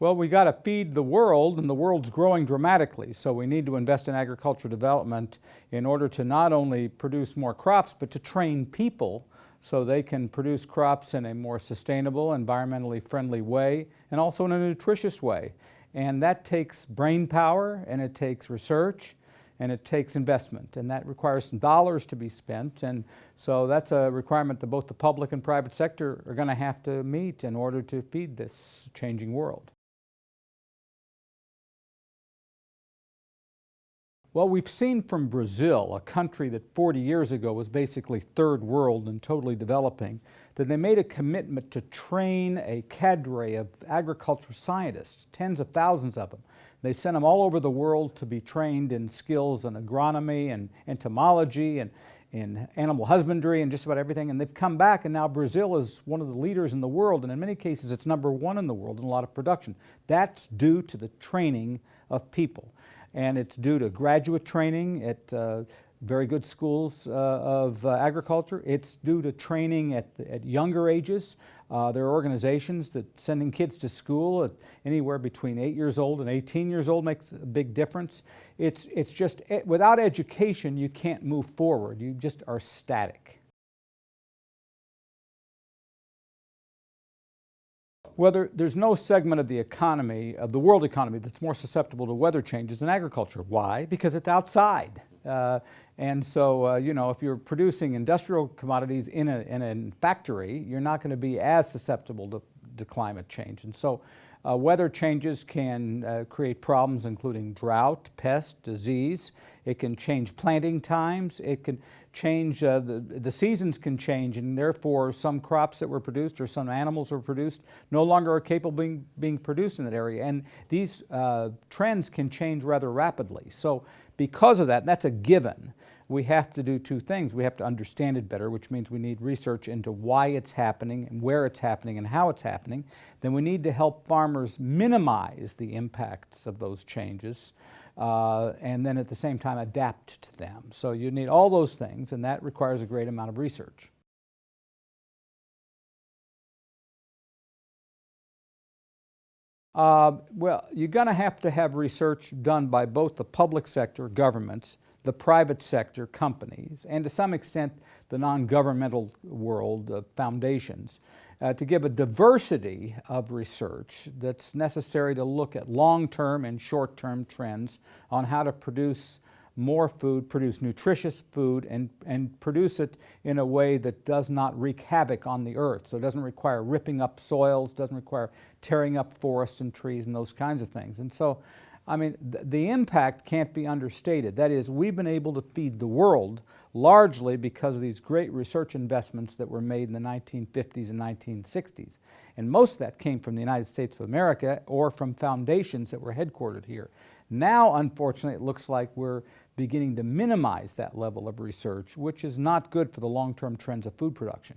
Well, we got to feed the world, and the world's growing dramatically. So we need to invest in agricultural development in order to not only produce more crops, but to train people so they can produce crops in a more sustainable, environmentally friendly way, and also in a nutritious way. And that takes brain power, and it takes research, and it takes investment, and that requires some dollars to be spent. And so that's a requirement that both the public and private sector are going to have to meet in order to feed this changing world. Well, we've seen from Brazil, a country that 40 years ago was basically third world and totally developing, that they made a commitment to train a cadre of agriculture scientists, tens of thousands of them. They sent them all over the world to be trained in skills in agronomy and entomology and in animal husbandry and just about everything. And they've come back, and now Brazil is one of the leaders in the world, and in many cases it's #1 in the world in a lot of production. That's due to the training of people. And it's due to graduate training at very good schools of agriculture. It's due to training at younger ages. There are organizations that sending kids to school at anywhere between 8 years old and 18 years old makes a big difference. It's just, without education, you can't move forward. You just are static. Well, there's no segment of the economy, of the world economy, that's more susceptible to weather changes than agriculture. Why? Because it's outside. And so, you know, if you're producing industrial commodities in a factory, you're not going to be as susceptible to climate change. And so weather changes can create problems including drought, pest, disease. It can change planting times. It can change, the seasons can change, and therefore some crops that were produced or some animals were produced no longer are capable of being produced in that area. And these trends can change rather rapidly. So because of that, and that's a given, we have to do two things. We have to understand it better, which means we need research into why it's happening and where it's happening and how it's happening. Then we need to help farmers minimize the impacts of those changes, and then at the same time adapt to them. So you need all those things, and that requires a great amount of research. Well, you're going to have research done by both the public sector, governments, the private sector, companies, and to some extent the non-governmental world, foundations, to give a diversity of research that's necessary to look at long-term and short-term trends on how to produce more food, produce nutritious food, and produce it in a way that does not wreak havoc on the earth. So it doesn't require ripping up soils, doesn't require tearing up forests and trees and those kinds of things. And so, I mean, the impact can't be understated. That is, we've been able to feed the world largely because of these great research investments that were made in the 1950s and 1960s. And most of that came from the United States of America or from foundations that were headquartered here. Now, unfortunately, it looks like we're beginning to minimize that level of research, which is not good for the long-term trends of food production.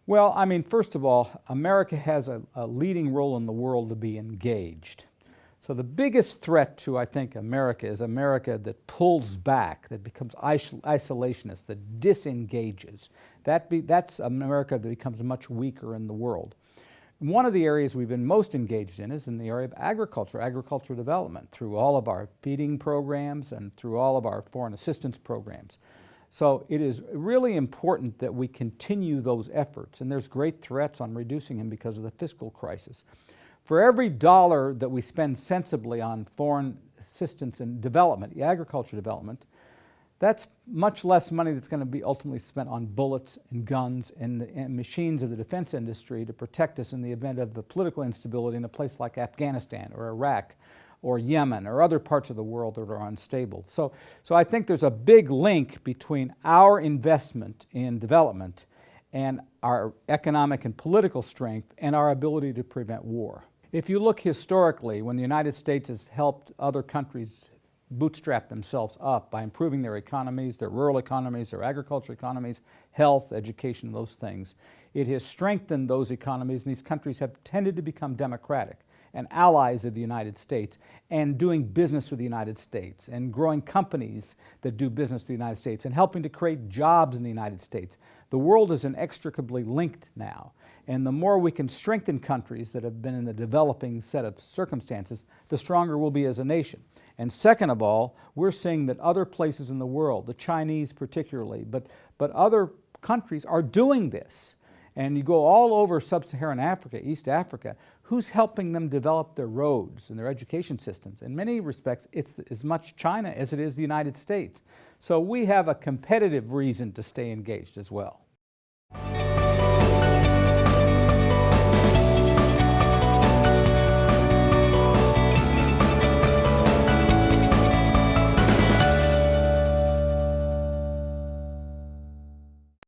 Well, I mean, first of all, America has a leading role in the world to be engaged. So the biggest threat to, I think, America is America that pulls back, that becomes isolationist, that disengages. That's America that becomes much weaker in the world. One of the areas we've been most engaged in is in the area of agricultural development, through all of our feeding programs and through all of our foreign assistance programs. So it is really important that we continue those efforts, and there's great threats on reducing them because of the fiscal crisis. For every dollar that we spend sensibly on foreign assistance and development, agriculture development, that's much less money that's going to be ultimately spent on bullets and guns and machines of the defense industry to protect us in the event of the political instability in a place like Afghanistan or Iraq or Yemen or other parts of the world that are unstable. So I think there's a big link between our investment in development and our economic and political strength and our ability to prevent war. If you look historically, when the United States has helped other countries bootstrap themselves up by improving their economies, their rural economies, their agricultural economies, health, education, those things, it has strengthened those economies, and these countries have tended to become democratic. and allies of the United States, and doing business with the United States, and growing companies that do business with the United States, and helping to create jobs in the United States. The world is inextricably linked now, and the more we can strengthen countries that have been in a developing set of circumstances, the stronger we'll be as a nation. And second of all, we're seeing that other places in the world, the Chinese particularly, but other countries are doing this. And you go all over sub-Saharan Africa, East Africa, who's helping them develop their roads and their education systems? In many respects, it's as much China as it is the United States. So we have a competitive reason to stay engaged as well.